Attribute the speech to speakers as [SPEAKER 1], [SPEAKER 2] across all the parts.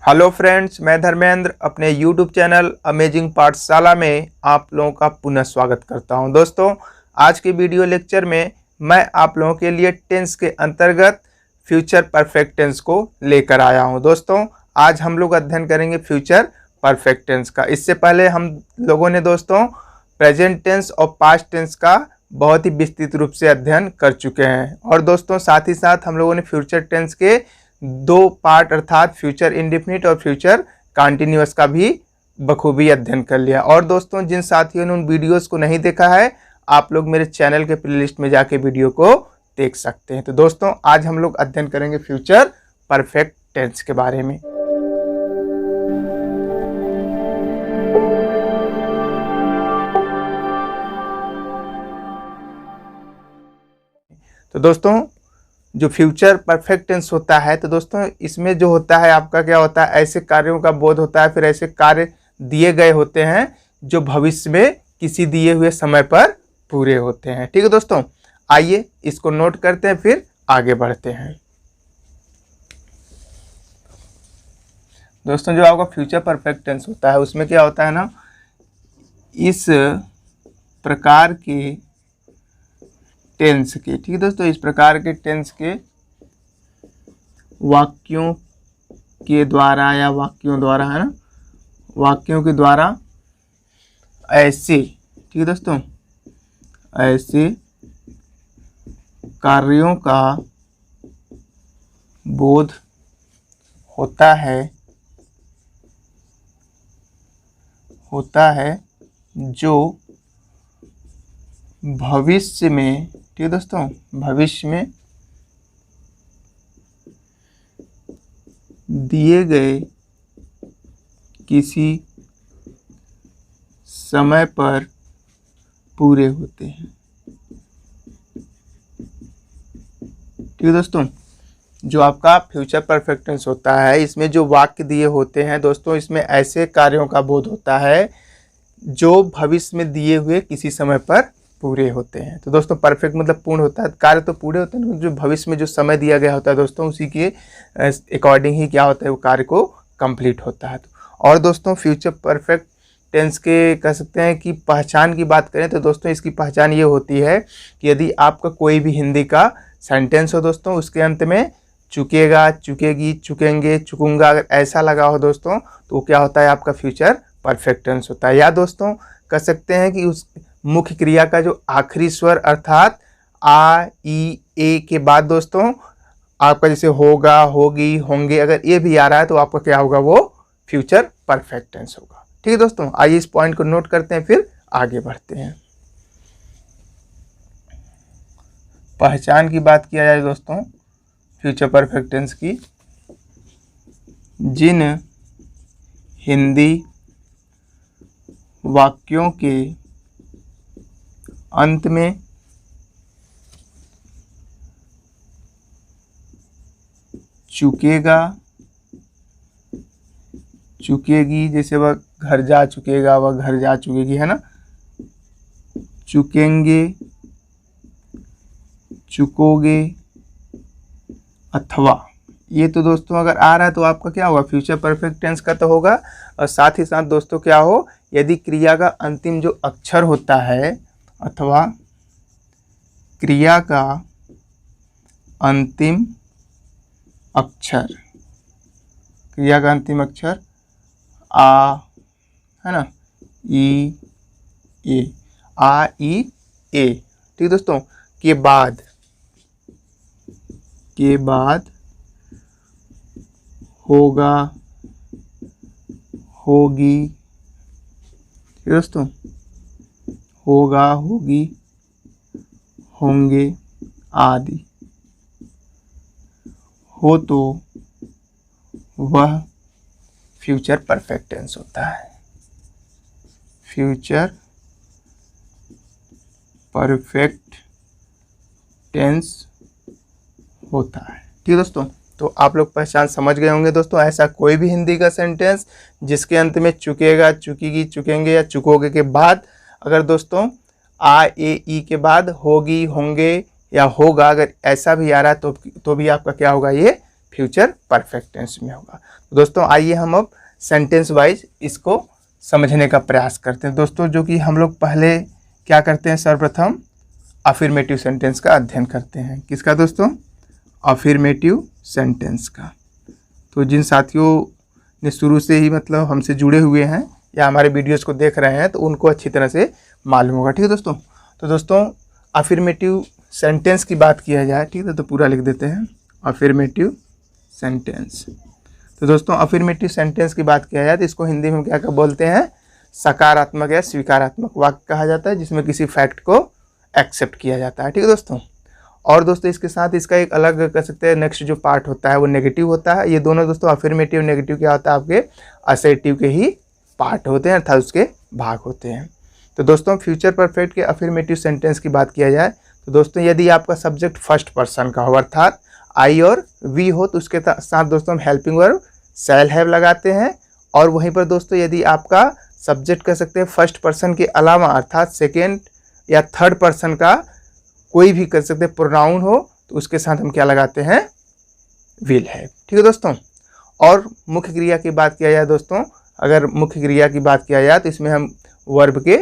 [SPEAKER 1] Hello friends, मैं धर्मेंद्र अपने YouTube channel amazing पाठशाला में आप लोगों का पुनः स्वागत करता हूं। दोस्तों, आज के वीडियो लेक्चर में मैं आप लोगों के लिए टेंस के अंतर्गत फ्यूचर परफेक्ट टेंस को लेकर आया हूं। दोस्तों, आज हम लोग अध्ययन करेंगे फ्यूचर परफेक्ट टेंस का। इससे पहले हम लोगों ने दोस्तों प्रेजेंट टेंस और पास्ट टेंस का बहुत ही विस्तृत रूप से अध्ययन कर चुके हैं। और दोस्तों, साथ ही साथ हम लोगों ने फ्यूचर टेंस के दो पार्ट अर्थात फ्यूचर इंडेफिनिट और फ्यूचर कंटिन्यूअस का भी बखूबी अध्ययन कर लिया। और दोस्तों, जिन साथियों ने उन वीडियोस को नहीं देखा है, आप लोग मेरे चैनल के प्लेलिस्ट में जाके वीडियो को देख सकते हैं। तो दोस्तों, आज हम लोग अध्ययन करेंगे फ्यूचर परफेक्ट टेंस के बारे में। तो दोस्तों, जो फ्यूचर परफेक्ट टेंस होता है, तो दोस्तों इसमें जो होता है आपका क्या होता है, ऐसे कार्यों का बोध होता है, फिर ऐसे कार्य दिए गए होते हैं जो भविष्य में किसी दिए हुए समय पर पूरे होते हैं। ठीक है दोस्तों, आइए इसको नोट करते हैं, फिर आगे बढ़ते हैं। दोस्तों, जो आपका फ्यूचर परफेक्ट टेंस होता है उसमें क्या होता है ना, इस प्रकार के टेंस के, ठीक है दोस्तों, इस प्रकार के टेंस के वाक्यों के द्वारा या वाक्यों द्वारा, है ना, वाक्यों के द्वारा ऐसे, ठीक है दोस्तों, ऐसे कार्यों का बोध होता है जो भविष्य में, ठीक है दोस्तों, भविष्य में दिए गए किसी समय पर पूरे होते हैं। ठीक है दोस्तों, जो आपका फ्यूचर परफेक्ट टेंस होता है, इसमें जो वाक्य दिए होते हैं दोस्तों, इसमें ऐसे कार्यों का बोध होता है जो भविष्य में दिए हुए किसी समय पर पूरे होते हैं। तो दोस्तों, परफेक्ट मतलब पूर्ण होता है, कार्य तो पूरे होते हैं, जो भविष्य में जो समय दिया गया होता है दोस्तों, उसी के अकॉर्डिंग ही क्या होता है, वो कार्य को कंप्लीट होता है। और दोस्तों, फ्यूचर परफेक्ट टेंस के कह सकते हैं कि पहचान की बात करें तो दोस्तों, इसकी पहचान ये होती है कि यदि आपका कोई भी हिंदी का सेंटेंस हो दोस्तों, उसके अंत में चुकेगा, चुकेगी, चुकेंगे, चुकूंगा अगर ऐसा लगा हो दोस्तों, तो क्या होता है, आपका फ्यूचर परफेक्ट टेंस होता है। या दोस्तों, कह सकते हैं कि उस मुख्य क्रिया का जो आखिरी स्वर अर्थात आ, ई, ए के बाद दोस्तों आपका जैसे होगा, होगी, होंगे, अगर ये भी आ रहा है तो आपका क्या होगा, वो फ्यूचर परफेक्ट टेंस होगा। ठीक है दोस्तों, आइए इस पॉइंट को नोट करते हैं, फिर आगे बढ़ते हैं। पहचान की बात किया जाए दोस्तों फ्यूचर परफेक्ट टेंस की, जिन हिंदी वाक्यों के अंत में चुकेगा, चुकेगी, जैसे वह घर जा चुकेगा, वह घर जा चुकेगी, है ना, चुकेंगे, चुकोगे, अथवा, ये तो दोस्तों अगर आ रहा है तो आपका क्या होगा, फ्यूचर परफेक्ट टेंस का तो होगा। और साथ ही साथ दोस्तों क्या हो, यदि क्रिया का अंतिम जो अक्षर होता है अथवा क्रिया का अंतिम अक्षर, क्रिया का अंतिम अक्षर आ, है ना, ई, ए, आ, ई, ए, ठीक दोस्तों, के बाद होगा, होगी, ठीक दोस्तों, होगा, होगी, होंगे आदि हो तो वह फ्यूचर परफेक्ट टेंस होता है। फ्यूचर परफेक्ट टेंस होता है। ठीक है दोस्तों, तो आप लोग पहचान समझ गए होंगे दोस्तों। ऐसा कोई भी हिंदी का सेंटेंस जिसके अंत में चुकेगा, चुकेगी, चुकेंगे या चुकोगे के बाद अगर दोस्तों आ, ए, ई के बाद होगी, होंगे या होगा, अगर ऐसा भी आ रहा है तो भी आपका क्या होगा, ये फ्यूचर परफेक्ट टेंस में होगा। तो दोस्तों आइए हम अब सेंटेंस वाइज इसको समझने का प्रयास करते हैं। दोस्तों जो कि हम लोग पहले क्या करते हैं, सर्वप्रथम अफर्मेटिव सेंटेंस का अध्ययन करते हैं। किसका दोस्तों? अफर्मेटिव सेंटेंस का। तो जिन साथियों ने शुरू से ही मतलब हमसे जुड़े हुए हैं या हमारे वीडियोस को देख रहे हैं तो उनको अच्छी तरह से मालूम होगा। ठीक है दोस्तों। तो दोस्तों अफर्मेटिव सेंटेंस की बात किया जाए, ठीक है, तो पूरा लिख देते हैं अफर्मेटिव सेंटेंस। तो दोस्तों अफर्मेटिव सेंटेंस की बात किया जाए तो इसको हिंदी में क्या बोलते हैं, सकारात्मक या स्वीकारात्मक वाक्य कहा जाता है, जिसमें किसी फैक्ट को एक्सेप्ट किया जाता है। ठीक है दोस्तों। और दोस्तों इसके साथ इसका एक अलग कह सकते हैं नेक्स्ट जो पार्ट होता है वो नेगेटिव होता है। ये दोनों दोस्तों अफर्मेटिव नेगेटिव क्या होता है, आपके असर्टिव के ही पार्ट होते हैं, अर्थात उसके भाग होते हैं। तो दोस्तों फ्यूचर परफेक्ट के अफर्मेटिव सेंटेंस की बात किया जाए तो दोस्तों यदि आपका सब्जेक्ट फर्स्ट पर्सन का हो अर्थात आई और वी हो तो उसके साथ दोस्तों हम हेल्पिंग वर्ब शैल हैव लगाते हैं। और वहीं पर दोस्तों यदि आपका सब्जेक्ट कह सकते हैं फर्स्ट पर्सन के अलावा अर्थात सेकेंड या थर्ड पर्सन का कोई भी कर सकते हैं प्रोनाउन हो तो उसके साथ हम क्या लगाते हैं, विल हैव। ठीक है दोस्तों। और मुख्य क्रिया की बात किया जाए दोस्तों, अगर मुख्य क्रिया की बात किया जाए तो इसमें हम वर्ब के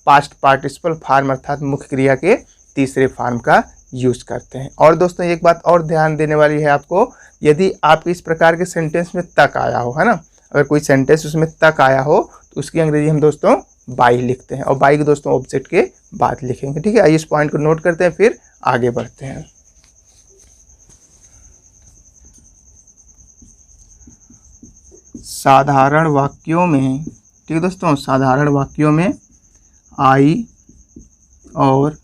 [SPEAKER 1] पास्ट पार्टिसिपल फॉर्म अर्थात मुख्य क्रिया के तीसरे फॉर्म का यूज करते हैं। और दोस्तों एक बात और ध्यान देने वाली है आपको, यदि आप इस प्रकार के सेंटेंस में तक आया हो, है ना, अगर कोई सेंटेंस उसमें तक आया हो तो उसकी अंग्रेजी हम दोस्तों बाई लिखते हैं और बाई को दोस्तों ऑब्जेक्ट के बाद लिखेंगे। ठीक है, आइए इस पॉइंट को नोट करते हैं फिर आगे बढ़ते हैं। साधारण वाक्यों में, ठीक है दोस्तों, साधारण वाक्यों में आई और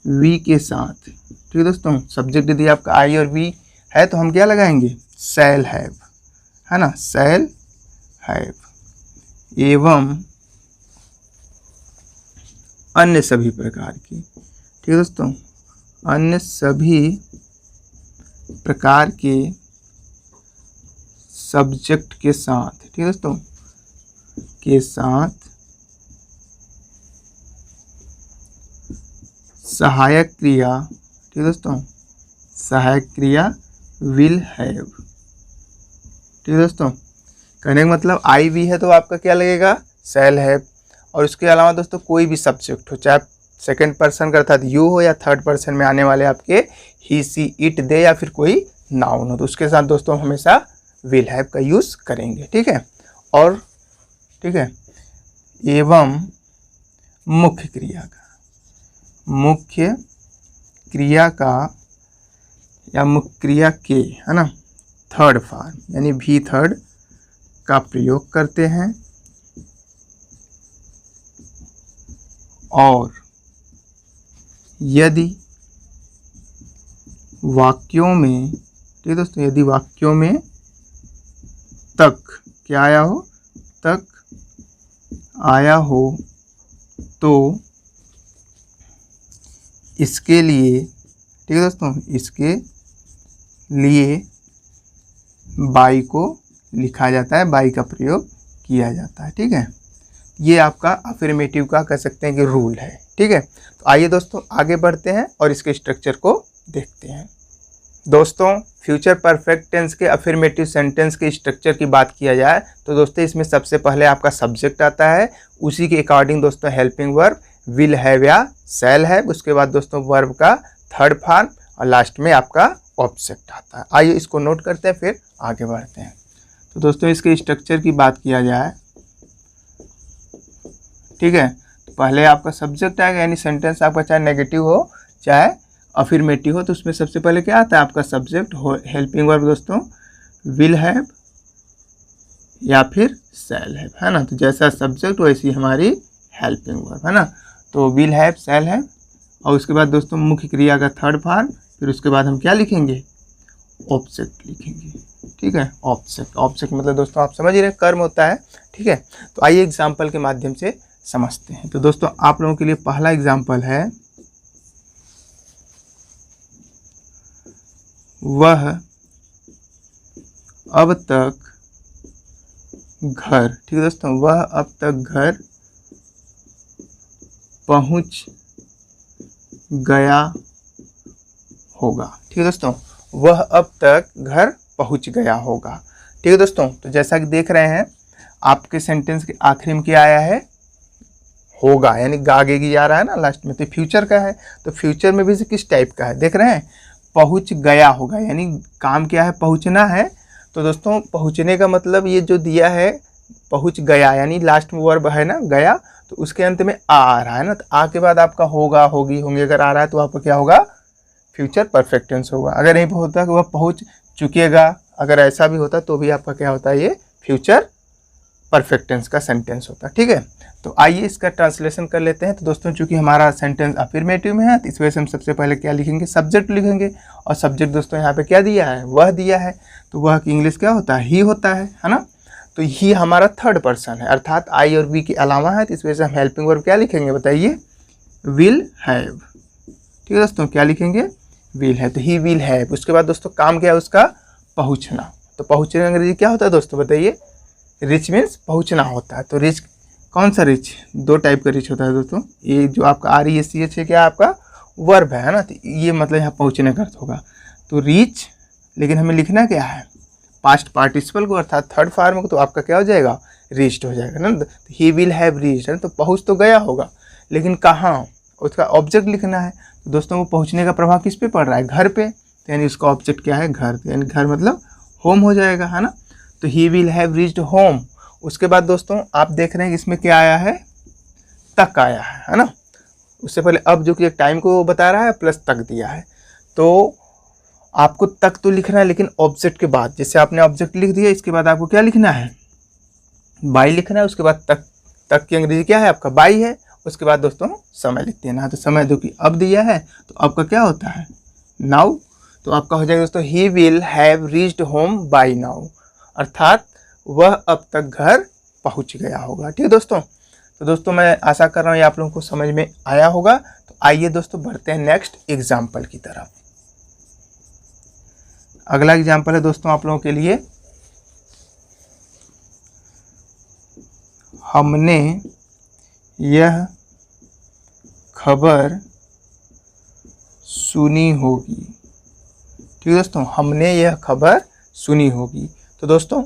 [SPEAKER 1] वी के साथ, ठीक है दोस्तों, सब्जेक्ट यदि आपका आई और वी है तो हम क्या लगाएंगे, शैल हैव, है ना, शैल हैव, एवं अन्य सभी प्रकार की, ठीक है दोस्तों, अन्य सभी प्रकार के सब्जेक्ट के साथ, ठीक है दोस्तों, के साथ सहायक क्रिया, ठीक है दोस्तों, सहायक क्रिया विल हैव। ठीक है दोस्तों, कहने का मतलब आई वी है तो आपका क्या लगेगा, शैल हैव। और उसके अलावा दोस्तों कोई भी सब्जेक्ट हो, चाहे सेकंड पर्सन का अर्थात यू हो या थर्ड पर्सन में आने वाले आपके ही सी इट दे या फिर कोई नाउन हो तो उसके साथ दोस्तों हमेशा विल हैव का यूज़ करेंगे। ठीक है। और ठीक है, एवं मुख्य क्रिया का, मुख्य क्रिया का या मुख्य क्रिया के, है ना, थर्ड फॉर्म यानी भी थर्ड का प्रयोग करते हैं। और यदि वाक्यों में, ठीक है दोस्तों, यदि वाक्यों में तक क्या आया हो, तक आया हो तो इसके लिए, ठीक है दोस्तों, इसके लिए बाई को लिखा जाता है, बाई का प्रयोग किया जाता है। ठीक है, ये आपका अफर्मेटिव का कह सकते हैं कि रूल है। ठीक है, तो आइए दोस्तों आगे बढ़ते हैं और इसके स्ट्रक्चर को देखते हैं। दोस्तों फ्यूचर परफेक्ट टेंस के अफर्मेटिव सेंटेंस के स्ट्रक्चर की बात किया जाए तो दोस्तों इसमें सबसे पहले आपका सब्जेक्ट आता है, उसी के अकॉर्डिंग दोस्तों हेल्पिंग वर्ब विल हैव या शैल हैव, उसके बाद दोस्तों वर्ब का थर्ड फॉर्म और लास्ट में आपका ऑब्जेक्ट आता है। आइए इसको नोट करते हैं फिर आगे बढ़ते हैं। तो दोस्तों इसके स्ट्रक्चर की बात किया जाए, ठीक है, तो पहले आपका सब्जेक्ट आएगा यानी सेंटेंस आपका चाहे नेगेटिव हो चाहे अफर्मेटिव हो तो उसमें सबसे पहले क्या आता है आपका सब्जेक्ट, हेल्पिंग वर्ब दोस्तों विल हैव या फिर शैल हैव, है ना, तो जैसा सब्जेक्ट वैसी हमारी हेल्पिंग वर्ब, है ना, तो विल हैव शैल हैव। और उसके बाद दोस्तों मुख्य क्रिया का थर्ड फॉर्म, फिर उसके बाद हम क्या लिखेंगे, ऑब्जेक्ट लिखेंगे। ठीक है, ऑब्जेक्ट, ऑब्जेक्ट मतलब दोस्तों आप समझ ही रहे कर्म होता है। ठीक है, तो आइए एग्जाम्पल के माध्यम से समझते हैं। तो दोस्तों आप लोगों के लिए पहला एग्जाम्पल है, वह अब तक घर, ठीक है दोस्तों, वह अब तक घर पहुंच गया होगा। ठीक है दोस्तों, वह अब तक घर पहुंच गया होगा। ठीक है दोस्तों, तो जैसा कि देख रहे हैं आपके सेंटेंस के आखिरी में क्या आया है, होगा, यानी आगे की जा रहा है ना लास्ट में, तो फ्यूचर का है। तो फ्यूचर में भी से किस टाइप का है देख रहे हैं, पहुंच गया होगा, यानी काम क्या है, पहुंचना है। तो दोस्तों पहुंचने का मतलब ये जो दिया है पहुंच गया, यानी लास्ट में वर्ब है ना गया, तो उसके अंत में आ रहा है ना, तो आ के बाद आपका होगा, होगी, होंगे अगर आ रहा है तो आपका क्या होगा, फ्यूचर परफेक्ट टेंस होगा। अगर नहीं होता कि वह पहुंच चुकेगा, अगर ऐसा भी होता तो भी आपका क्या होता है, ये फ्यूचर परफेक्ट टेंस का सेंटेंस होता है। ठीक है, तो आइए इसका ट्रांसलेशन कर लेते हैं। तो दोस्तों चूंकि हमारा सेंटेंस अफर्मेटिव में है तो इस वजह से हम सबसे पहले क्या लिखेंगे, सब्जेक्ट लिखेंगे। और सब्जेक्ट दोस्तों यहाँ पे क्या दिया है, वह दिया है, तो वह की इंग्लिश क्या होता है, ही होता है ना। तो ही हमारा थर्ड पर्सन है, अर्थात आई और वी के अलावा है, तो इस वजह से हम हेल्पिंग वर्ब क्या लिखेंगे बताइए, विल हैव। ठीक है दोस्तों, क्या लिखेंगे, विल है, तो ही विल हैव। उसके बाद दोस्तों काम क्या है उसका, पहुँचना। तो पहुँचने का अंग्रेजी क्या होता है दोस्तों बताइए, रिच मीन्स पहुँचना होता है। तो रिच कौन सा रिच, दो टाइप का रिच होता है दोस्तों, ये जो आपका REACH है क्या आपका वर्ब है ना, तो ये मतलब यहाँ पहुँचने का अर्थ होगा। तो रीच, लेकिन हमें लिखना क्या है, पास्ट पार्टिसिपल को अर्थात थर्ड फॉर्म को, तो आपका क्या हो जाएगा, रीच्ड हो जाएगा ना। ही विल हैव रीच्ड है, तो पहुँच तो गया होगा, लेकिन कहाँ, उसका ऑब्जेक्ट लिखना है। तो दोस्तों वो पहुँचने का प्रभाव किस पे पड़ रहा है, घर पे, तो यानी उसका ऑब्जेक्ट क्या है, घर, यानी घर मतलब होम हो जाएगा, है ना। तो he will have reached home. उसके बाद दोस्तों आप देख रहे हैं कि इसमें क्या आया है, तक आया है ना। उससे पहले अब जो कि एक टाइम को बता रहा है प्लस तक दिया है, तो आपको तक तो लिखना है, लेकिन ऑब्जेक्ट के बाद, जैसे आपने ऑब्जेक्ट लिख दिया, इसके बाद आपको क्या लिखना है, बाई लिखना है। उसके बाद तक की अंग्रेजी क्या है आपका, बाई है। उसके बाद दोस्तों समय लिख देना, तो समय जो कि अब दिया है, तो आपका क्या होता है, नाउ। तो आपका हो जाएगा दोस्तों, he will have reached home by now, अर्थात वह अब तक घर पहुंच गया होगा। ठीक है दोस्तों, तो दोस्तों मैं आशा कर रहा हूँ ये आप लोगों को समझ में आया होगा। तो आइए दोस्तों बढ़ते हैं नेक्स्ट एग्जाम्पल की तरफ। अगला एग्जाम्पल है दोस्तों आप लोगों के लिए, हमने यह खबर सुनी होगी। ठीक है दोस्तों, हमने यह खबर सुनी होगी। तो दोस्तों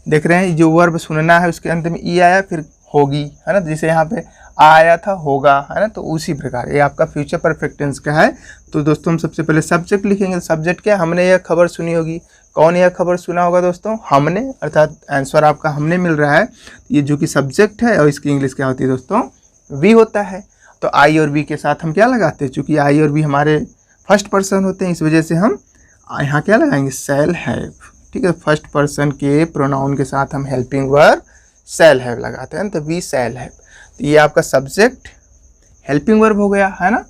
[SPEAKER 1] देख रहे हैं जो वर्ब सुनना है उसके अंत में ई आया, फिर होगी, है ना, जैसे यहाँ पे आया था होगा, है ना, तो उसी प्रकार ये आपका फ्यूचर परफेक्ट टेंस का है। तो दोस्तों हम सबसे पहले सब्जेक्ट लिखेंगे। सब्जेक्ट क्या है, हमने यह खबर सुनी होगी। कौन यह खबर सुना होगा दोस्तों, हमने, अर्थात आंसर आपका हमने मिल रहा है। ये जो कि सब्जेक्ट है और इसकी इंग्लिश क्या होती है दोस्तों, वी होता है। तो आई और वी के साथ हम क्या लगाते हैं, चूँकि आई और वी हमारे फर्स्ट पर्सन होते हैं, इस वजह से हम यहाँ क्या लगाएंगे, शैल हैव। ठीक है, फर्स्ट पर्सन के प्रोनाउन के साथ हम हेल्पिंग वर्ब शैल हैव लगाते हैं, तो वी शैल हैव। तो ये आपका सब्जेक्ट हेल्पिंग वर्ब हो गया, है ना।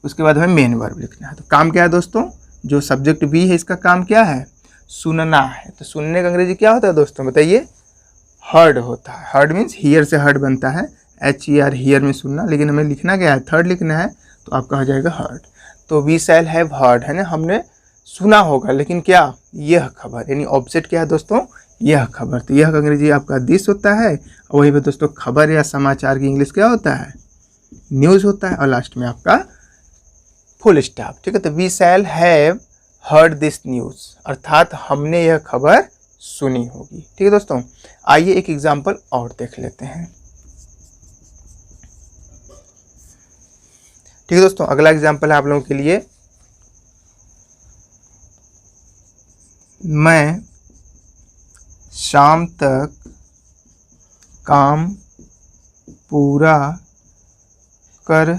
[SPEAKER 1] उसके बाद हमें मेन वर्ब लिखना है। तो काम क्या है दोस्तों, जो सब्जेक्ट वी है इसका काम क्या है, सुनना है। तो सुनने का अंग्रेजी क्या होता है दोस्तों बताइए, हर्ड होता है। हर्ड मीन्स हियर से हर्ड बनता है, HER, हियर में सुनना, लेकिन हमें लिखना क्या है, थर्ड लिखना है, तो आपका हो जाएगा हर्ड। तो वी शैल हैव हर्ड, है ना, हमने सुना होगा, लेकिन क्या, यह खबर, यानी ऑब्जेक्ट क्या है दोस्तों, यह खबर। तो यह अंग्रेजी आपका दिस होता है, और वहीं पे दोस्तों खबर या समाचार की इंग्लिश क्या होता है, न्यूज़ होता है, और लास्ट में आपका फुल स्टॉप। ठीक है, तो we shall have heard this news, अर्थात हमने यह खबर सुनी होगी। ठीक है दोस्तों, आइए एक एग्जाम्पल और देख लेते हैं। ठीक है दोस्तों, अगला एग्जाम्पल है आप लोगों के लिए, मैं शाम तक काम पूरा कर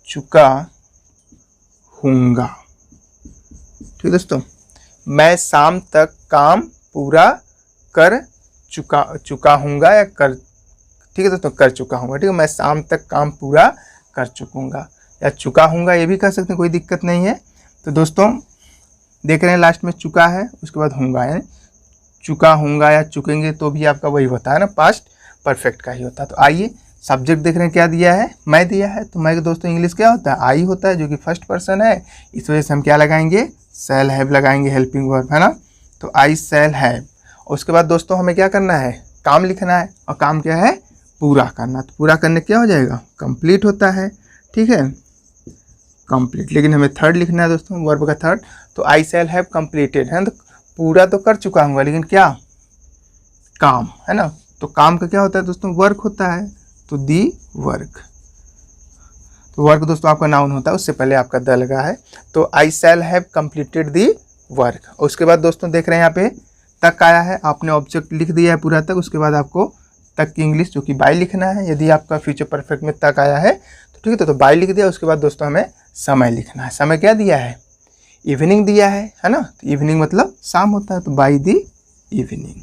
[SPEAKER 1] चुका हूँगा। ठीक है दोस्तों, मैं शाम तक काम पूरा कर चुका हूँगा या कर, ठीक है दोस्तों, कर चुका हूँगा। ठीक है, मैं शाम तक काम पूरा कर चुकूँगा या चुका हूँगा, ये भी कर सकते हैं, कोई दिक्कत नहीं है। तो दोस्तों देख रहे हैं लास्ट में चुका है, उसके बाद होगा, यानी चुका होगा या चुकेंगे तो भी आपका वही होता है ना, पास्ट परफेक्ट का ही होता है। तो आइए सब्जेक्ट देख रहे हैं क्या दिया है, मैं दिया है। तो मैं दोस्तों इंग्लिश क्या होता है, आई होता है, जो कि फर्स्ट पर्सन है, इस वजह से हम क्या लगाएंगे, शैल हैव लगाएंगे, हेल्पिंग वर्ब, है ना। तो आई शैल हैव। उसके बाद दोस्तों हमें क्या करना है, काम लिखना है, और काम क्या है, पूरा करना। तो पूरा करने क्या हो जाएगा, कंप्लीट होता है। ठीक है, कंप्लीट, लेकिन हमें थर्ड लिखना है दोस्तों, वर्ब का थर्ड। तो आई शैल हैव कंप्लीटेड है, तो पूरा तो कर चुका हूँ, लेकिन क्या काम है ना, तो काम का क्या होता है दोस्तों, वर्क होता है, तो दी वर्क। तो वर्क दोस्तों आपका नाउन होता है, उससे पहले आपका द लगा है, तो I shall have completed the work. और उसके बाद दोस्तों देख रहे हैं यहाँ पे तक आया है, आपने ऑब्जेक्ट लिख दिया है पूरा तक, उसके बाद आपको तक की इंग्लिश जो कि बाय लिखना है। यदि आपका फ्यूचर परफेक्ट में तक आया है तो ठीक है, तो बाय लिख दिया। उसके बाद दोस्तों हमें समय लिखना है। समय क्या दिया है, इवनिंग दिया है ना, तो इवनिंग मतलब शाम होता है, तो बाय दी इवनिंग,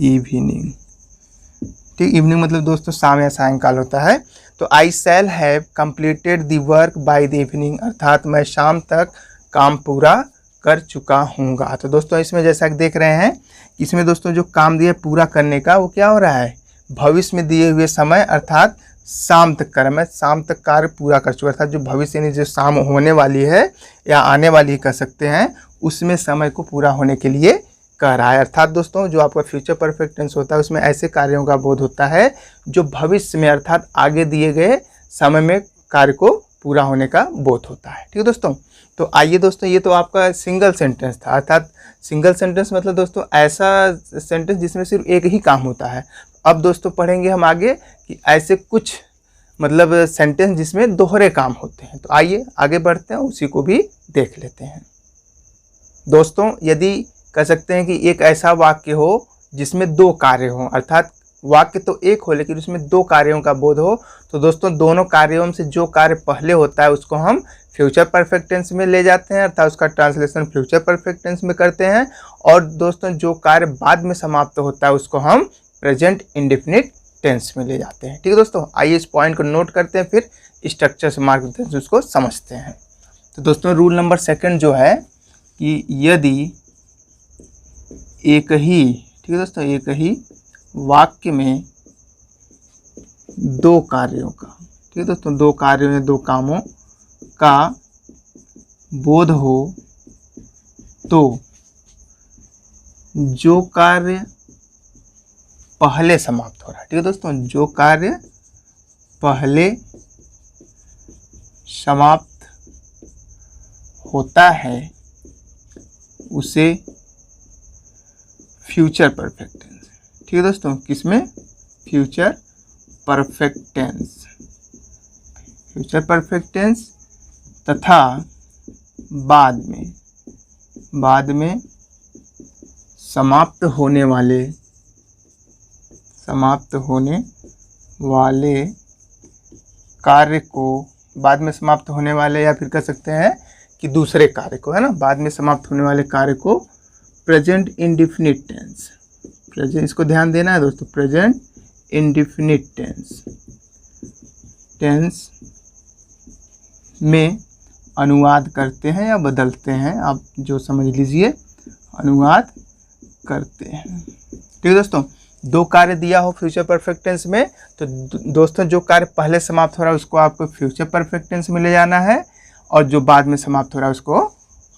[SPEAKER 1] इवनिंग ठीक, इवनिंग मतलब दोस्तों शाम या सायंकाल होता है। तो I shall have completed the work by the evening, अर्थात मैं शाम तक काम पूरा कर चुका हूँगा। तो दोस्तों इसमें जैसा कि देख रहे हैं, इसमें दोस्तों जो काम दिया पूरा करने का, वो क्या हो रहा है, भविष्य में दिए हुए समय अर्थात शाम तक कर, मैं शाम तक कार्य पूरा कर चुका, अर्थात जो भविष्य में जो शाम होने वाली है या आने वाली कह सकते हैं, उसमें समय को पूरा होने के लिए कर रहा है। अर्थात दोस्तों जो आपका फ्यूचर परफेक्ट टेंस होता है उसमें ऐसे कार्यों का बोध होता है जो भविष्य में अर्थात आगे दिए गए समय में कार्य को पूरा होने का बोध होता है। ठीक है दोस्तों, तो आइए दोस्तों, ये तो आपका सिंगल सेंटेंस था, अर्थात सिंगल सेंटेंस मतलब दोस्तों ऐसा सेंटेंस जिसमें सिर्फ एक ही काम होता है। अब दोस्तों पढ़ेंगे हम आगे कि ऐसे कुछ मतलब सेंटेंस जिसमें दोहरे काम होते हैं। तो आइए आगे बढ़ते हैं, उसी को भी देख लेते हैं। दोस्तों यदि कह सकते हैं कि एक ऐसा वाक्य हो जिसमें दो कार्य हों, अर्थात वाक्य तो एक हो लेकिन उसमें दो कार्यों का बोध हो, तो दोस्तों दोनों कार्यों से जो कार्य पहले होता है उसको हम फ्यूचर परफेक्ट टेंस में ले जाते हैं, अर्थात उसका ट्रांसलेशन फ्यूचर परफेक्ट टेंस में करते हैं। और दोस्तों जो कार्य बाद में समाप्त होता है उसको हम प्रेजेंट इंडेफिनिट टेंस में ले जाते हैं। ठीक है दोस्तों, आइए इस पॉइंट को नोट करते हैं, फिर स्ट्रक्चर से मार्क देते हैं, उसको समझते हैं। तो दोस्तों रूल नंबर 2 जो है कि यदि एक ही, ठीक है दोस्तों, एक ही वाक्य में दो कार्यों का, ठीक है दोस्तों, दो कार्यों या दो कामों का बोध हो, तो जो कार्य पहले समाप्त हो रहा है, ठीक है दोस्तों, जो कार्य पहले समाप्त होता है उसे फ्यूचर परफेक्ट टेंस, ठीक है दोस्तों, किसमें, future perfect tense, future perfect tense तथा बाद में समाप्त होने वाले कार्य को, बाद में समाप्त होने वाले या फिर कह सकते हैं कि दूसरे कार्य को, है ना, बाद में समाप्त होने वाले कार्य को प्रेजेंट इंडेफिनिट टेंस, प्रेजेंट, इसको ध्यान देना है दोस्तों, प्रेजेंट इंडेफिनिट टेंस में अनुवाद करते हैं या बदलते हैं, आप जो समझ लीजिए, अनुवाद करते हैं। ठीक है दोस्तों, दो कार्य दिया हो फ्यूचर परफेक्ट टेंस में, तो दोस्तों जो कार्य पहले समाप्त हो रहा है उसको आपको फ्यूचर परफेक्ट टेंस में ले जाना है, और जो बाद में समाप्त हो रहा है उसको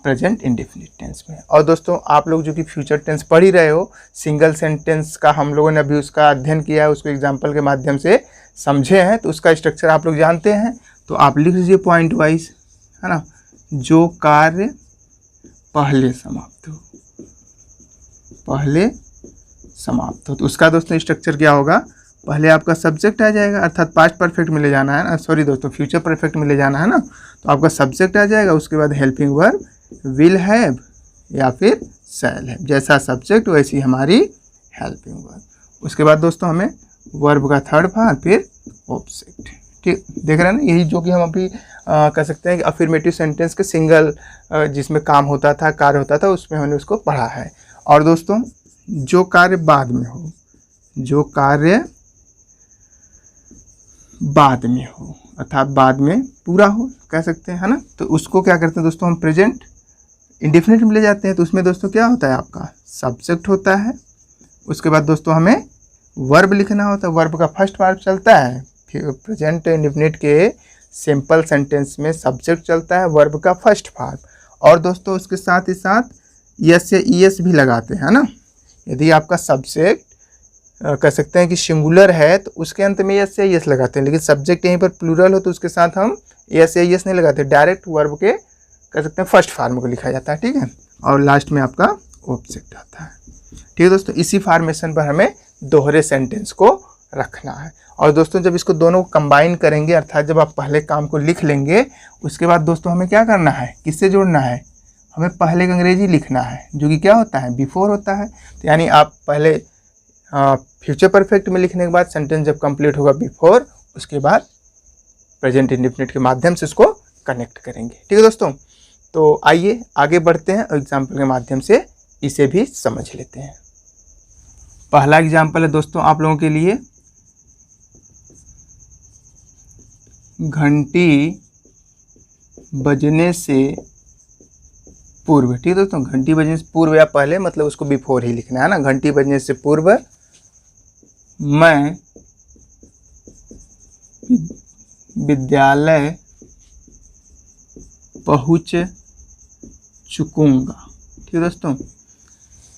[SPEAKER 1] प्रेजेंट इंडेफिनिट टेंस में। और दोस्तों आप लोग जो कि फ्यूचर टेंस पढ़ ही रहे हो, सिंगल सेंटेंस का हम लोगों ने अभी उसका अध्ययन किया है, उसको एग्जाम्पल के माध्यम से समझे हैं, तो उसका स्ट्रक्चर आप लोग जानते हैं। तो आप लिख लीजिए पॉइंट वाइज, है ना, जो कार्य पहले समाप्त हो, तो उसका दोस्तों स्ट्रक्चर क्या होगा, पहले आपका सब्जेक्ट आ जाएगा, अर्थात पास्ट परफेक्ट में ले जाना है ना, सॉरी दोस्तों फ्यूचर परफेक्ट में ले जाना है ना, तो आपका सब्जेक्ट आ जाएगा, उसके बाद हेल्पिंग वर्ब विल हैव या फिर शैल हैव, जैसा सब्जेक्ट वैसी हमारी हेल्पिंग वर्ब। उसके बाद दोस्तों हमें वर्ब का थर्ड पार्ट, फिर ऑब्जेक्ट। ठीक, देख रहे हैं ना, यही जो कि हम अभी कह सकते हैं कि अफर्मेटिव सेंटेंस के सिंगल जिसमें काम होता था, कार्य होता था, उसमें हमने उसको पढ़ा है। और दोस्तों जो कार्य बाद में हो, जो कार्य बाद में हो अर्थात बाद में पूरा हो कह सकते हैं, है ना, तो उसको क्या करते हैं दोस्तों, हम प्रेजेंट इंडेफिनिट में ले जाते हैं। तो उसमें दोस्तों क्या होता है, आपका सब्जेक्ट होता है, उसके बाद दोस्तों हमें वर्ब लिखना होता है, वर्ब का फर्स्ट पार्ट चलता है, फिर प्रेजेंट इंडेफिनिट के सिंपल सेंटेंस में सब्जेक्ट चलता है, वर्ब का फर्स्ट पार्ट, और दोस्तों उसके साथ ही साथ यस या ईएस भी लगाते हैं ना। यदि आपका सब्जेक्ट कह सकते हैं कि सिंगुलर है तो उसके अंत में एस या एस लगाते हैं, लेकिन सब्जेक्ट यहीं पर प्लूरल हो तो उसके साथ हम एस या एस नहीं लगाते, डायरेक्ट वर्ब के कह सकते हैं फर्स्ट फॉर्म को लिखा जाता है, ठीक है, और लास्ट में आपका ऑब्जेक्ट आता है। ठीक है दोस्तों, इसी फॉर्मेशन पर हमें दोहरे सेंटेंस को रखना है। और दोस्तों जब इसको दोनों को कंबाइन करेंगे, अर्थात जब आप पहले काम को लिख लेंगे, उसके बाद दोस्तों हमें क्या करना है, किससे जोड़ना है, हमें पहले एक अंग्रेजी लिखना है जो कि क्या होता है, बिफोर होता है। तो यानी आप पहले फ्यूचर परफेक्ट में लिखने के बाद सेंटेंस जब कंप्लीट होगा बिफोर, उसके बाद प्रेजेंट इंडेफिनिट के माध्यम से उसको कनेक्ट करेंगे। ठीक है दोस्तों, तो आइए आगे बढ़ते हैं और एग्जाम्पल के माध्यम से इसे भी समझ लेते हैं। पहला एग्जाम्पल है दोस्तों आप लोगों के लिए, घंटी बजने से पूर्व। ठीक है दोस्तों, घंटी बजने से पूर्व या पहले मतलब उसको बिफोर ही लिखना है ना। घंटी बजने से पूर्व मैं विद्यालय पहुंच चुकूंगा। ठीक है दोस्तों,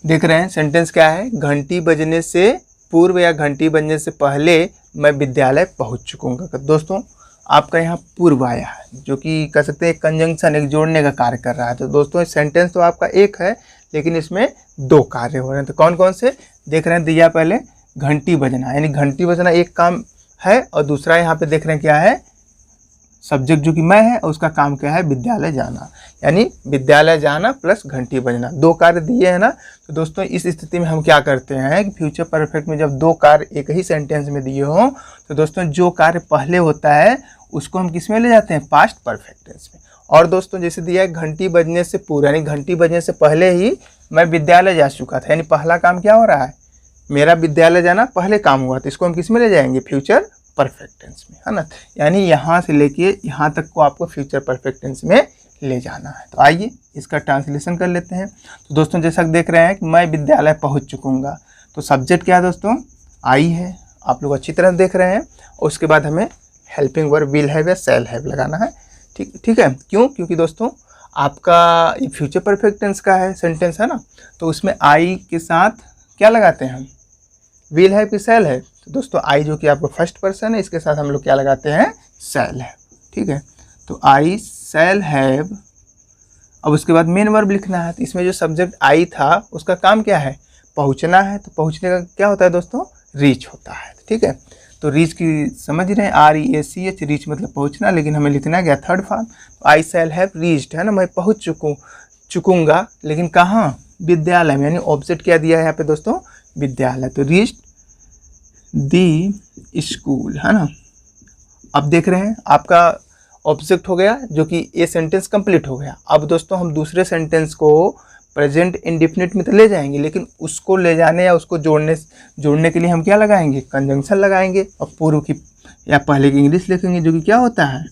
[SPEAKER 1] देख रहे हैं सेंटेंस क्या है, घंटी बजने से पूर्व या घंटी बजने से पहले मैं विद्यालय पहुंच चुकूंगा। तो दोस्तों आपका यहाँ पूर्व आया है जो कि कह सकते हैं एक कंजंक्शन, एक जोड़ने का कार्य कर रहा है। तो दोस्तों सेंटेंस तो आपका एक है लेकिन इसमें दो कार्य हो रहे हैं। तो कौन कौन से देख रहे हैं, दिया पहले घंटी बजना, यानी घंटी बजना एक काम है, और दूसरा यहाँ पे देख रहे हैं क्या है, सब्जेक्ट जो कि मैं है और उसका काम क्या है, विद्यालय जाना, यानी विद्यालय जाना प्लस घंटी बजना, दो कार्य दिए हैं ना। तो दोस्तों इस स्थिति में हम क्या करते हैं कि फ्यूचर परफेक्ट में जब दो कार्य एक ही सेंटेंस में दिए हों तो दोस्तों जो कार्य पहले होता है उसको हम किस में ले जाते हैं, पास्ट परफेक्ट टेंस में। और दोस्तों जैसे दिया है घंटी बजने से पूर्व, यानी घंटी बजने से पहले ही मैं विद्यालय जा चुका था, यानी पहला काम क्या हो रहा है, मेरा विद्यालय जाना पहले काम हुआ, तो इसको हम किस में ले जाएंगे, फ्यूचर परफेक्ट टेंस में, है ना। यानी यहाँ से लेके यहाँ तक को आपको फ्यूचर परफेक्ट टेंस में ले जाना है। तो आइए इसका ट्रांसलेशन कर लेते हैं। तो दोस्तों जैसा कि देख रहे हैं कि मैं विद्यालय पहुँच चुकूँगा, तो सब्जेक्ट क्या है दोस्तों, आई है, आप लोग अच्छी तरह देख रहे हैं। और उसके बाद हमें हेल्पिंग वर्ब विल हैव या शैल हैव लगाना है। ठीक है, क्यों, क्योंकि दोस्तों आपका ये फ्यूचर परफेक्ट टेंस का है सेंटेंस है ना, तो उसमें आई के साथ क्या लगाते हैं हम, विल हैव की शैल हैव। तो दोस्तों आई जो कि आपका फर्स्ट पर्सन है, इसके साथ हम लोग क्या लगाते हैं, शैल हैव। ठीक है, तो आई शैल हैव। अब उसके बाद मेन वर्ब लिखना है, तो इसमें जो सब्जेक्ट आई था उसका काम क्या है, पहुंचना है। तो पहुंचने का क्या होता है दोस्तों, रीच होता है। ठीक है, तो रीच की समझ रहे हैं, REACH, रीच मतलब पहुंचना, लेकिन हमें लिखना गया third form. I shall have reached, है ना, मैं पहुंच चुकूंगा, लेकिन कहाँ, विद्यालय में, यानी ऑब्जेक्ट क्या दिया है यहाँ पे दोस्तों, विद्यालय। तो रीच्ड दी स्कूल, है ना। अब देख रहे हैं आपका ऑब्जेक्ट हो गया जो कि ये सेंटेंस कंप्लीट हो गया। अब दोस्तों हम दूसरे सेंटेंस को प्रेजेंट इंडेफिनिट में तो ले जाएंगे, लेकिन उसको ले जाने या उसको जोड़ने के लिए हम क्या लगाएंगे, कंजंक्शन लगाएंगे, और पूर्व की या पहले की इंग्लिश लिखेंगे जो कि क्या होता है,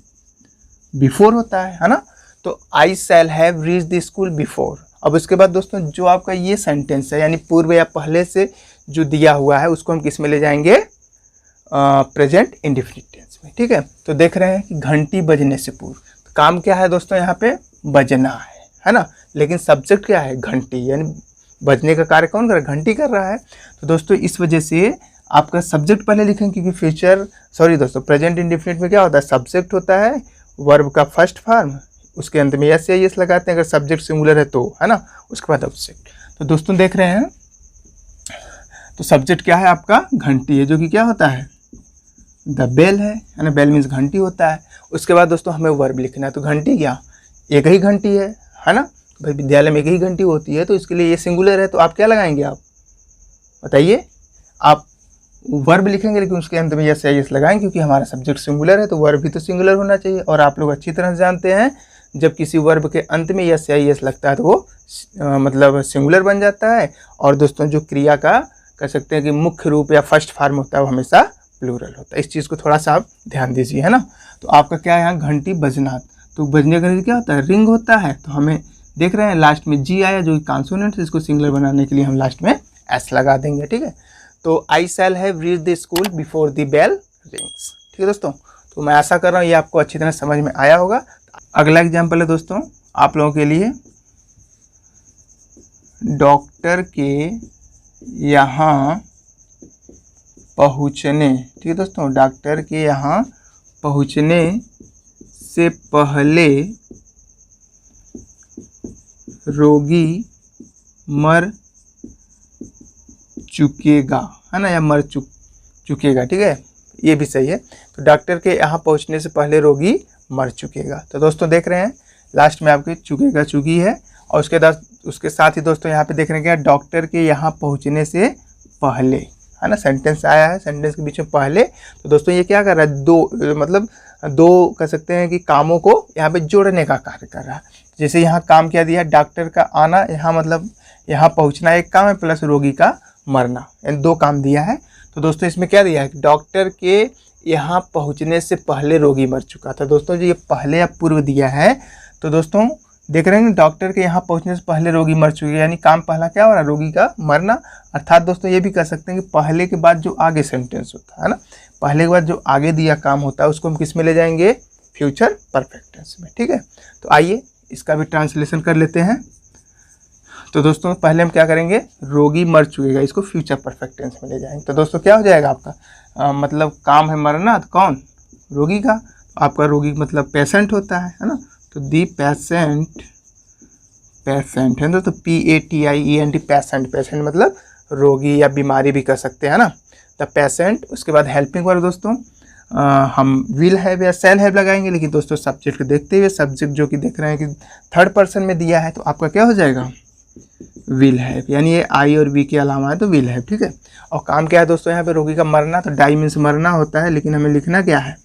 [SPEAKER 1] बिफोर होता है ना। तो I shall have reach the school before. अब उसके बाद दोस्तों जो आपका ये सेंटेंस है, यानी पूर्व या पहले से जो दिया हुआ है, उसको हम किस में ले जाएंगे, प्रेजेंट इंडेफिनिट टेंस में। ठीक है, तो देख रहे हैं कि घंटी बजने से पूर्व, तो काम क्या है दोस्तों, यहाँ पे बजना है ना, लेकिन सब्जेक्ट क्या है, घंटी, यानी बजने का कार्य कौन कर रहा है, घंटी कर रहा है। तो दोस्तों इस वजह से आपका सब्जेक्ट पहले लिखेंगे, क्योंकि दोस्तों प्रेजेंट इंडेफिनिट में क्या होता है, सब्जेक्ट होता है, वर्ब का फर्स्ट फॉर्म, उसके अंत में एस या एस लगाते हैं अगर सब्जेक्ट सिंगुलर है तो, है ना, उसके बाद ऑब्जेक्ट। तो दोस्तों देख रहे हैं, तो सब्जेक्ट क्या है आपका, घंटी है, जो कि क्या होता है, द बेल है ना, बेल मीन्स घंटी होता है। उसके बाद दोस्तों हमें वर्ब लिखना है, तो घंटी क्या, एक ही घंटी है ना, भाई विद्यालय में एक ही घंटी होती है, तो इसके लिए ये सिंगुलर है, तो आप क्या लगाएंगे, आप बताइए, आप वर्ब लिखेंगे लेकिन उसके अंत में यस या यस लगाएंगे, क्योंकि हमारा सब्जेक्ट सिंगुलर है तो वर्ब भी तो सिंगुलर होना चाहिए। और आप लोग अच्छी तरह से जानते हैं जब किसी वर्ब के अंत में यस या यस लगता है तो वो मतलब सिंगुलर बन जाता है। और दोस्तों जो क्रिया का कह सकते हैं कि मुख्य रूप या फर्स्ट फॉर्म होता है वो हमेशा प्लूरल होता है। इस चीज़ को थोड़ा सा आप ध्यान दीजिए, है ना। तो आपका क्या है यहाँ, घंटी बजना, तो बजने का क्या होता है, रिंग होता है। तो हमें देख रहे हैं लास्ट में जी आया जो कि कॉन्सोनेंट है, इसको सिंगुलर बनाने के लिए हम लास्ट में एस लगा देंगे। ठीक है, तो I shall have reach the school before the bell rings. ठीक है दोस्तों, तो मैं आशा कर रहा हूँ ये आपको अच्छी तरह समझ में आया होगा। अगला एग्जाम्पल है दोस्तों आप लोगों के लिए, डॉक्टर के यहाँ पहुँचने, ठीक है दोस्तों, डॉक्टर के यहाँ पहुँचने से पहले रोगी मर चुकेगा, है ना, या मर चुकेगा, ठीक है, ये भी सही है। तो डॉक्टर के यहाँ पहुँचने से पहले रोगी मर चुकेगा। तो दोस्तों देख रहे हैं लास्ट में आपके चुकेगा चुकी है, और उसके साथ ही दोस्तों यहाँ पे देख रहे हैं क्या, डॉक्टर के यहाँ पहुँचने से पहले, है ना, सेंटेंस आया है, सेंटेंस के बीच में पहले। तो दोस्तों ये क्या कर रहा है, दो कह सकते हैं कि कामों को यहाँ पे जोड़ने का कार्य कर रहा है। जैसे यहाँ काम क्या दिया है, डॉक्टर का आना, यहाँ मतलब यहाँ पहुँचना एक काम है, प्लस रोगी का मरना, यानी दो काम दिया है। तो दोस्तों इसमें क्या दिया है, डॉक्टर के यहाँ पहुँचने से पहले रोगी मर चुका था। दोस्तों जो ये पहले या पूर्व दिया है, तो दोस्तों देख रहे हैं डॉक्टर के यहाँ पहुँचने से पहले रोगी मर चुके, यानी काम पहला क्या हो रहा है, रोगी का मरना। अर्थात दोस्तों ये भी कह सकते हैं कि पहले के बाद जो आगे सेंटेंस होता है ना, पहले के बाद जो आगे दिया काम होता है उसको हम किस में ले जाएंगे, फ्यूचर परफेक्ट टेंस में, ठीक है। तो आइए इसका भी ट्रांसलेशन कर लेते हैं। तो दोस्तों पहले हम क्या करेंगे, रोगी मर चुकेगा, इसको फ्यूचर परफेक्ट टेंस में ले जाएंगे। तो दोस्तों क्या हो जाएगा आपका, मतलब काम है मरना, तो कौन, रोगी का, आपका रोगी मतलब पेशेंट होता है ना। तो दी पेशेंट है दोस्तों, PATIENT पेशेंट मतलब रोगी या बीमारी भी कर सकते हैं ना। द पेशेंट, उसके बाद हेल्पिंग वर्ब दोस्तों हम विल हैव या शैल हैव लगाएंगे, लेकिन दोस्तों सब्जेक्ट को देखते हुए, सब्जेक्ट जो कि देख रहे हैं कि थर्ड पर्सन में दिया है, तो आपका क्या हो जाएगा, विल हैव, यानी ये आई और वी के अलावा है तो विल हैव, ठीक है। और काम क्या है दोस्तों यहाँ पे, रोगी का मरना, तो डाई मीन्स मरना होता है, लेकिन हमें लिखना क्या है,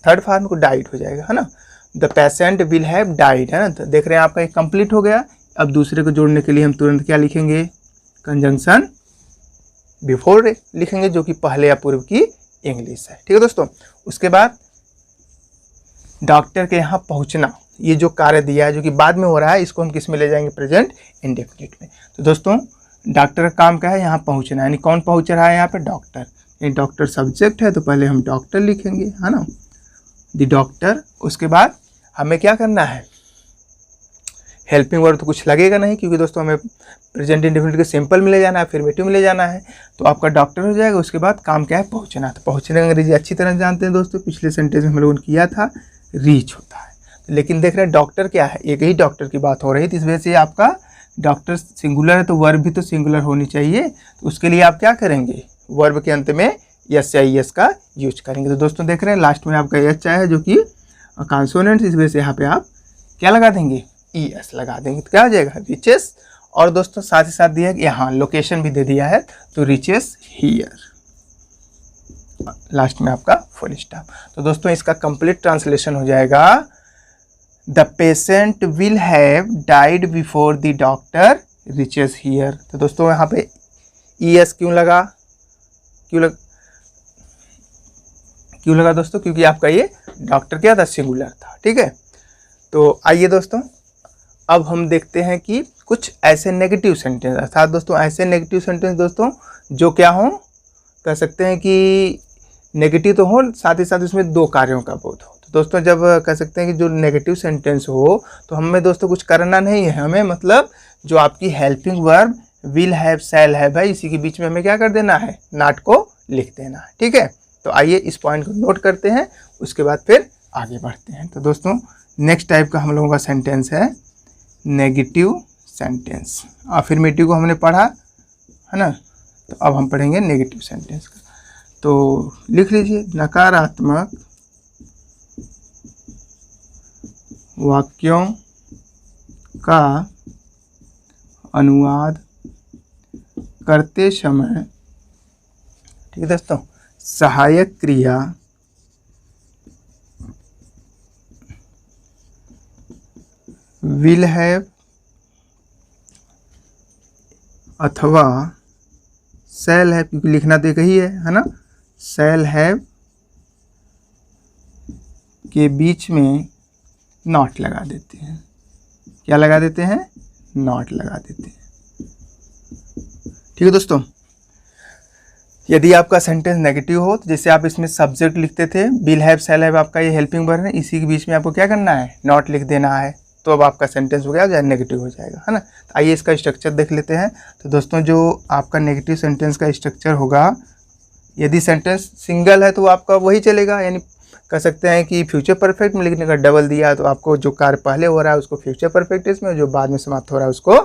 [SPEAKER 1] थर्ड फॉर्म को डाइड हो जाएगा, है ना। The patient will have died, है ना। तो देख रहे हैं आपका एक कंप्लीट हो गया। अब दूसरे को जोड़ने के लिए हम तुरंत क्या लिखेंगे, कंजंक्शन बिफोर लिखेंगे, जो कि पहले या पूर्व की इंग्लिश है, ठीक है दोस्तों। उसके बाद डॉक्टर के यहाँ पहुँचना, ये जो कार्य दिया है जो कि बाद में हो रहा है, इसको हम किस में ले जाएंगे, प्रेजेंट इंडेफिनिट में। तो दोस्तों डॉक्टर का काम क्या है, यहाँ पहुँचना, यानी कौन पहुँच रहा है यहाँ पे, डॉक्टर। ये डॉक्टर सब्जेक्ट है तो पहले हम डॉक्टर लिखेंगे, है ना, द डॉक्टर। उसके बाद हमें क्या करना है, हेल्पिंग वर्ब तो कुछ लगेगा नहीं, क्योंकि दोस्तों हमें प्रेजेंट इंडेफिनिट के सिंपल में ले जाना है, अफर्मेटिव में ले जाना है। तो आपका डॉक्टर हो जाएगा। उसके बाद काम क्या है, पहुँचना। तो पहुँचने का अंग्रेजी अच्छी तरह जानते हैं दोस्तों, पिछले सेंटेंस में हम लोगों ने किया था, रीच होता है। लेकिन देख रहे हैं डॉक्टर क्या है, एक ही डॉक्टर की बात हो रही थी, इस वजह से आपका डॉक्टर सिंगुलर है, तो वर्ब भी तो सिंगुलर होनी चाहिए। तो उसके लिए आप क्या करेंगे, वर्ब के अंत में एस या ES का यूज करेंगे। तो दोस्तों देख रहे हैं लास्ट में आपका एच है जो कि कॉन्सोनेंट, इस वजह से यहाँ पे आप क्या लगा देंगे, ES लगा देंगे, तो क्या हो जाएगा, रिचेस। और दोस्तों साथ ही साथ दिया है कि यहाँ लोकेशन भी दे दिया है, तो रिचेस हियर, लास्ट में आपका फुल स्टॉप। तो दोस्तों इसका कंप्लीट ट्रांसलेशन हो जाएगा, the patient will have died before the doctor reaches here. तो दोस्तों यहाँ पे ES क्यों लगा दोस्तों, क्योंकि आपका ये डॉक्टर क्या था, सिंगुलर था, ठीक है। तो आइए दोस्तों अब हम देखते हैं कि कुछ ऐसे नेगेटिव सेंटेंस, अर्थात दोस्तों ऐसे नेगेटिव सेंटेंस दोस्तों जो क्या हो, कह सकते हैं कि नेगेटिव तो हो, साथ ही साथ इसमें दो कार्यों का बोध हो। तो दोस्तों जब कह सकते हैं कि जो नेगेटिव सेंटेंस हो, तो हमें दोस्तों कुछ करना नहीं है, हमें मतलब जो आपकी helping verb will have shall have है, इसी के बीच में हमें क्या कर देना है, नॉट को लिख देना है, ठीक है। तो आइए इस पॉइंट को नोट करते हैं, उसके बाद फिर आगे बढ़ते हैं। तो दोस्तों नेक्स्ट टाइप का हम लोगों का सेंटेंस है नेगेटिव सेंटेंस। अफर्मेटिव को हमने पढ़ा है ना, तो अब हम पढ़ेंगे नेगेटिव सेंटेंस का। तो लिख लीजिए, नकारात्मक वाक्यों का अनुवाद करते समय, ठीक है दोस्तों, सहायक क्रिया विल हैव अथवा शैल हैव, क्योंकि लिखना तो एक ही है ना, शैल हैव के बीच में नॉट लगा देते हैं। क्या लगा देते हैं, नॉट लगा देते हैं, ठीक है दोस्तों। यदि आपका सेंटेंस नेगेटिव हो, तो जैसे आप इसमें सब्जेक्ट लिखते थे, विल हैव शैल हैव आपका ये हेल्पिंग वर्ब है, इसी के बीच में आपको क्या करना है, नॉट लिख देना है, तो अब आपका सेंटेंस हो गया नेगेटिव हो जाएगा, है ना। तो आइए इसका स्ट्रक्चर देख लेते हैं। तो दोस्तों जो आपका नेगेटिव सेंटेंस का स्ट्रक्चर होगा, यदि सेंटेंस सिंगल है तो आपका वही चलेगा, यानी कह सकते हैं कि फ्यूचर परफेक्ट में लिखने का डबल दिया तो आपको जो कार्य पहले हो रहा है उसको फ्यूचर परफेक्ट टेंस में, जो बाद में समाप्त हो रहा है उसको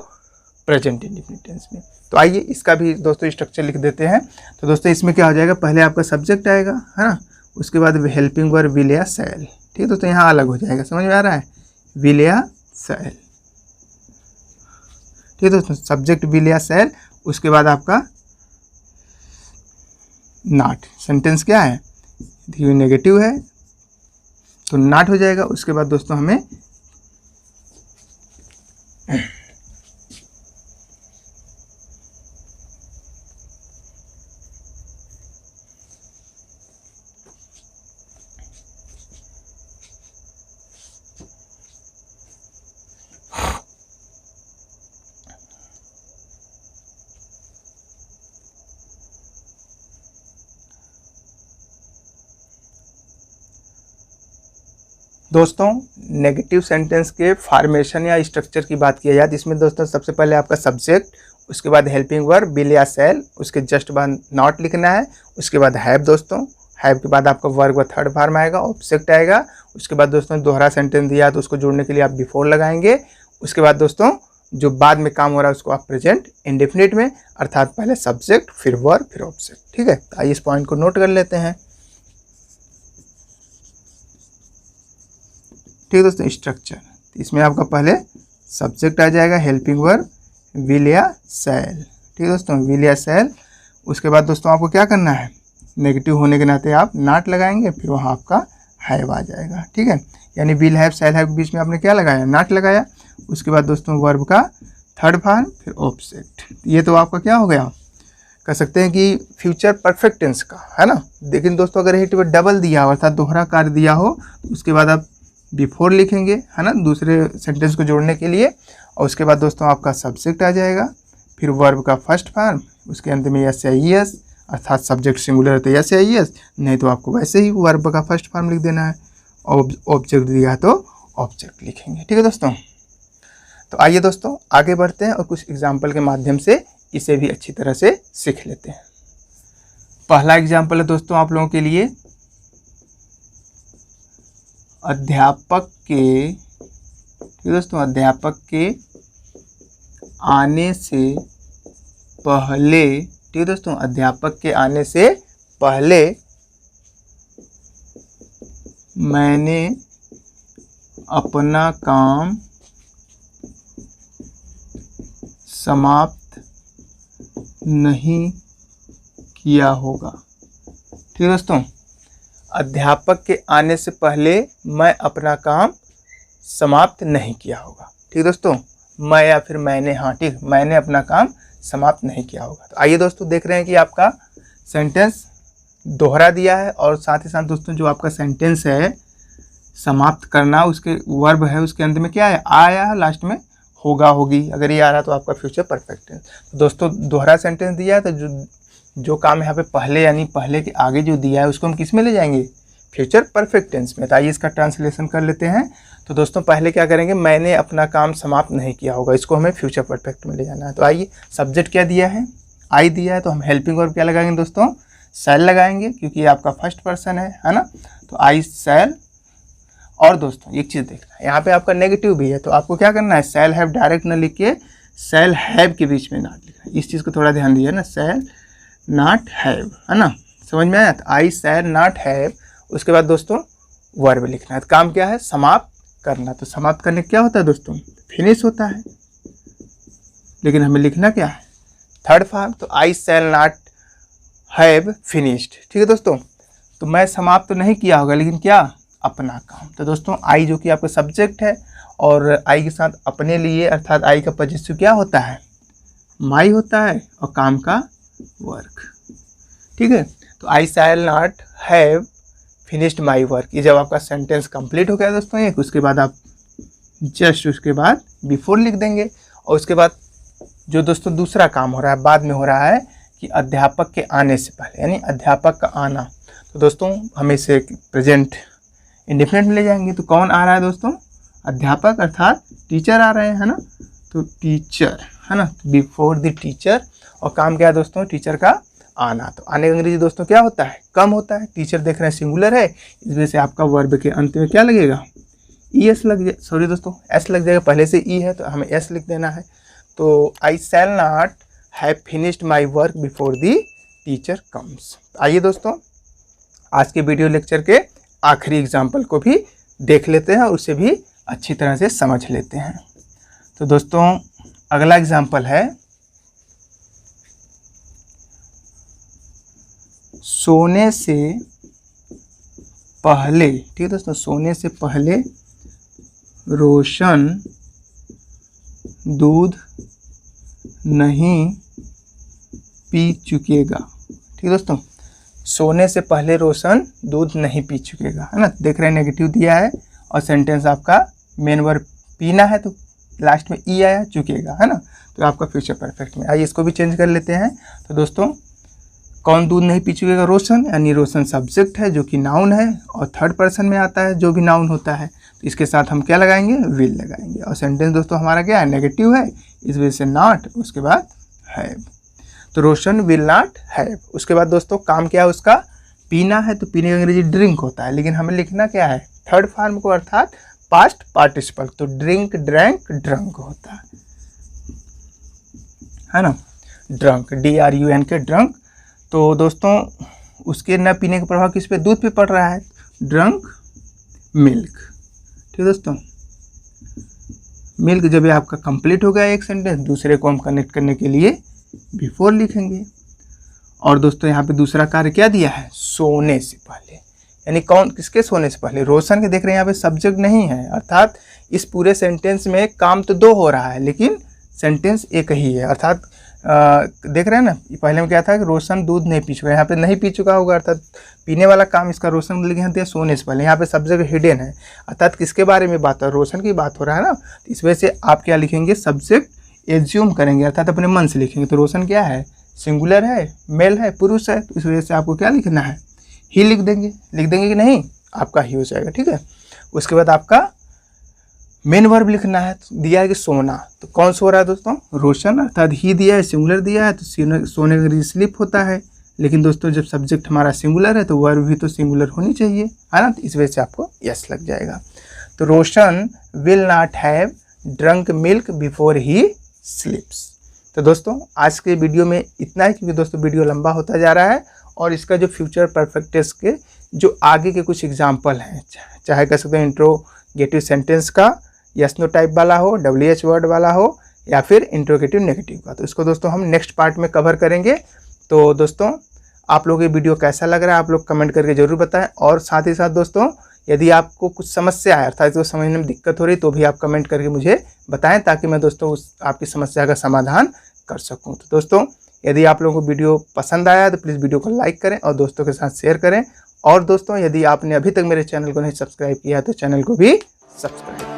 [SPEAKER 1] प्रेजेंट इंडेफिनिट टेंस में। तो आइए इसका भी दोस्तों स्ट्रक्चर लिख देते हैं। तो दोस्तों इसमें क्या हो जाएगा, पहले आपका सब्जेक्ट आएगा, है ना, उसके बाद हेल्पिंग वर्ब विल या शैल। ठीक है दोस्तों, यहाँ अलग हो जाएगा, समझ में आ रहा है, विल या शैल। ठीक है दोस्तों, सब्जेक्ट विल या शैल, उसके बाद आपका नॉट। सेंटेंस क्या है, नेगेटिव है तो नॉट हो जाएगा। उसके बाद दोस्तों हमें दोस्तों नेगेटिव सेंटेंस के फॉर्मेशन या स्ट्रक्चर की बात किया जाए तो इसमें दोस्तों सबसे पहले आपका सब्जेक्ट, उसके बाद हेल्पिंग वर्ब विल या शैल, उसके जस्ट बाद नॉट लिखना है, उसके बाद हैव दोस्तों, हैव के बाद आपका वर्ब का थर्ड फॉर्म आएगा, ऑब्जेक्ट आएगा, उसके बाद दोस्तों दोहरा सेंटेंस दिया तो उसको जोड़ने के लिए आप बिफोर लगाएंगे, उसके बाद दोस्तों जो बाद में काम हो रहा है उसको आप प्रेजेंट इंडेफिनिट में, अर्थात पहले सब्जेक्ट फिर वर्ब फिर ऑब्जेक्ट। ठीक है, तो आइए इस पॉइंट को नोट कर लेते हैं। ठीक है दोस्तों, स्ट्रक्चर, इसमें आपका पहले सब्जेक्ट आ जाएगा, हेल्पिंग वर्ब विल या शैल। ठीक है दोस्तों, विल या शैल। उसके बाद दोस्तों आपको क्या करना है, नेगेटिव होने के नाते आप नॉट लगाएंगे, फिर वहाँ आपका हैव आ जाएगा। ठीक है, यानी विल हैव शैल हैव के बीच में आपने क्या लगाया, नॉट लगाया। उसके बाद दोस्तों वर्ब का थर्ड फॉर्म फिर ऑब्जेक्ट। ये तो आपका क्या हो गया, कह सकते हैं कि फ्यूचर परफेक्ट टेंस का, है ना। लेकिन दोस्तों अगर हिट में डबल दिया हो अर्थात दोहरा कार्य दिया हो तो उसके बाद आप बिफोर लिखेंगे, है ना, दूसरे सेंटेंस को जोड़ने के लिए। और उसके बाद दोस्तों आपका सब्जेक्ट आ जाएगा, फिर वर्ब का फर्स्ट फॉर्म, उसके अंत में यस या ईएस, अर्थात सब्जेक्ट सिंगुलर है तो यस या ईएस, नहीं तो आपको वैसे ही वर्ब का फर्स्ट फॉर्म लिख देना है। ऑब्जेक्ट दिया तो ऑब्जेक्ट लिखेंगे। ठीक है दोस्तों, तो आइए दोस्तों आगे बढ़ते हैं और कुछ एग्जाम्पल के माध्यम से इसे भी अच्छी तरह से सीख लेते हैं। पहला एग्जाम्पल है दोस्तों आप लोगों के लिए, अध्यापक के, दोस्तों अध्यापक के आने से पहले, ठीक है दोस्तों, अध्यापक के आने से पहले मैंने अपना काम समाप्त नहीं किया होगा। ठीक है दोस्तों, अध्यापक के आने से पहले मैं अपना काम समाप्त नहीं किया होगा। ठीक दोस्तों, मैं या फिर मैंने, हाँ ठीक, मैंने अपना काम समाप्त नहीं किया होगा। तो आइए दोस्तों देख रहे हैं कि आपका सेंटेंस दोहरा दिया है और साथ ही साथ दोस्तों जो आपका सेंटेंस है समाप्त करना, उसके वर्ब है उसके अंत में क्या है, आया है, लास्ट में होगा होगी, अगर ये आ रहा तो आपका फ्यूचर परफेक्ट है। तो दोस्तों दोहरा सेंटेंस दिया है तो जो काम यहाँ पे पहले यानी पहले के आगे जो दिया है उसको हम किस में ले जाएंगे, फ्यूचर परफेक्ट टेंस में। तो आइए इसका ट्रांसलेशन कर लेते हैं। तो दोस्तों पहले क्या करेंगे, मैंने अपना काम समाप्त नहीं किया होगा, इसको हमें फ्यूचर परफेक्ट में ले जाना है। तो आइए, सब्जेक्ट क्या दिया है, आई दिया है, तो हम हेल्पिंग वर्ब क्या लगाएंगे दोस्तों, शैल लगाएंगे, क्योंकि ये आपका फर्स्ट पर्सन है ना। तो आई शैल। और दोस्तों एक चीज़ देखना, यहाँ पे आपका नेगेटिव भी है तो आपको क्या करना है, शैल हैव डायरेक्ट न लिख के शैल हैव के बीच में नॉट लिखना है। इस चीज़ को थोड़ा ध्यान दिया ना, शैल नॉट हैव, है ना, समझ में आया। तो आई शैल नॉट हैव, उसके बाद दोस्तों वर्ब लिखना है। तो काम क्या है, समाप्त करना। तो समाप्त करने क्या होता है दोस्तों, फिनिश होता है, लेकिन हमें लिखना क्या है, थर्ड फॉर्म। तो I shall not have finished. ठीक है दोस्तों, तो मैं समाप्त तो नहीं किया होगा, लेकिन क्या, अपना काम। तो दोस्तों आई जो कि आपका सब्जेक्ट है और आई के साथ अपने लिए, अर्थात आई का पजेसिव क्या होता है, माई होता है, और काम का वर्क। ठीक है, तो I shall not have finished my work. ये जब आपका सेंटेंस कंप्लीट हो गया दोस्तों एक, उसके बाद आप जस्ट उसके बाद बिफोर लिख देंगे। और उसके बाद जो दोस्तों दूसरा काम हो रहा है, बाद में हो रहा है कि अध्यापक के आने से पहले, यानी अध्यापक का आना। तो दोस्तों हम इसे प्रेजेंट इंडेफिनिट में ले जाएंगे। तो कौन आ रहा है दोस्तों, अध्यापक अर्थात टीचर आ रहे हैं, है ना। तो टीचर, है ना, बिफोर द टीचर। और काम क्या है दोस्तों, टीचर का आना। तो आने का अंग्रेजी दोस्तों क्या होता है? कम होता है। टीचर देख रहे हैं सिंगुलर है, इस वजह से आपका वर्ब के अंत में क्या लगेगा? एस लग जाए, सॉरी दोस्तों एस लग जाएगा, पहले से ई है तो हमें एस लिख देना है। तो I shall not have finished my work before the teacher comes. आइए दोस्तों आज के वीडियो लेक्चर के आखिरी एग्जाम्पल को भी देख लेते हैं और उसे भी अच्छी तरह से समझ लेते हैं। तो दोस्तों अगला एग्जाम्पल है सोने से पहले, ठीक है दोस्तों, सोने से पहले रोशन दूध नहीं पी चुकेगा। ठीक है दोस्तों, सोने से पहले रोशन दूध नहीं पी चुकेगा, है ना। देख रहे हैं नेगेटिव दिया है और सेंटेंस आपका मेन वर्ब पीना है तो लास्ट में ई आया, चुकेगा, है ना। तो आपका फ्यूचर परफेक्ट में। आइए इसको भी चेंज कर लेते हैं। तो दोस्तों कौन दूध नहीं पी चुकेगा? रोशन, यानी रोशन सब्जेक्ट है जो कि नाउन है और थर्ड पर्सन में आता है जो भी नाउन होता है। तो इसके साथ हम क्या लगाएंगे? विल लगाएंगे। और सेंटेंस दोस्तों हमारा क्या है? नेगेटिव है, इस वजह से नॉट, उसके बाद हैव। तो रोशन विल नॉट हैव। उसके बाद दोस्तों काम क्या है उसका? पीना है, तो पीने का अंग्रेजी ड्रिंक होता है, लेकिन हमें लिखना क्या है? थर्ड फॉर्म को, अर्थात पास्ट पार्टिसिपल। तो ड्रिंक, ड्रैंक, ड्रंक होता है ना। Drunk, DRUNK, drunk. तो दोस्तों उसके न पीने का प्रभाव किस पे? दूध पे पड़ रहा है, ड्रंक मिल्क। ठीक दोस्तों, मिल्क जब आपका कंप्लीट हो गया एक सेंटेंस, दूसरे को हम कनेक्ट करने के लिए बिफोर लिखेंगे। और दोस्तों यहाँ पे दूसरा कार्य क्या दिया है? सोने से पहले, यानी कौन, किसके सोने से पहले? रोशन के। देख रहे हैं यहाँ पे सब्जेक्ट नहीं है, अर्थात इस पूरे सेंटेंस में काम तो दो हो रहा है लेकिन सेंटेंस एक ही है। अर्थात देख रहे हैं ना, पहले में क्या था कि रोशन दूध नहीं पी चुका, यहाँ पे नहीं पी चुका होगा, अर्थात पीने वाला काम इसका रोशन लिखे हैं सोने से पहले। यहाँ पे सब्जेक्ट हिडन है, अर्थात किसके बारे में बात हो? रोशन की बात हो रहा है ना। तो इस वजह से आप क्या लिखेंगे? सब्जेक्ट एज्यूम करेंगे, अर्थात अपने मन से लिखेंगे। तो रोशन क्या है? सिंगुलर है, मेल है, पुरुष है, तो इस वजह से आपको क्या लिखना है? ही लिख देंगे। लिख देंगे कि नहीं? आपका ही हो जाएगा, ठीक है। उसके बाद आपका मेन वर्ब लिखना है। तो दिया है कि सोना, तो कौन सो रहा है दोस्तों? रोशन, अर्थात ही दिया है, सिंगुलर दिया है, तो सोने का स्लीप होता है। लेकिन दोस्तों जब सब्जेक्ट हमारा सिंगुलर है तो वर्ब भी तो सिंगुलर होनी चाहिए, है ना। तो इस वजह से आपको यस लग जाएगा। तो Roshan will not have drunk milk before he sleeps. तो दोस्तों आज के वीडियो में इतना है, क्योंकि दोस्तों वीडियो लंबा होता जा रहा है और इसका जो फ्यूचर परफेक्ट टेंस के जो आगे के कुछ एग्जाम्पल हैं, चाहे कह सकते हैं इंट्रोगेटिव सेंटेंस का, यस नो टाइप वाला हो, WH वर्ड वाला हो, या फिर इंट्रोगेटिव नेगेटिव का, तो इसको दोस्तों हम नेक्स्ट पार्ट में कवर करेंगे। तो दोस्तों आप लोगों को वीडियो कैसा लग रहा है आप लोग कमेंट करके जरूर बताएं। और साथ ही साथ दोस्तों यदि आपको कुछ समस्या है, अर्थात इसको समझने में दिक्कत हो रही, तो भी आप कमेंट करके मुझे बताएं, ताकि मैं दोस्तों उस आपकी समस्या का समाधान कर सकूं। तो दोस्तों यदि आप लोगों को वीडियो पसंद आया तो प्लीज़ वीडियो को लाइक करें और दोस्तों के साथ शेयर करें। और दोस्तों यदि आपने अभी तक मेरे चैनल को नहीं सब्सक्राइब किया है तो चैनल को भी सब्सक्राइब करें।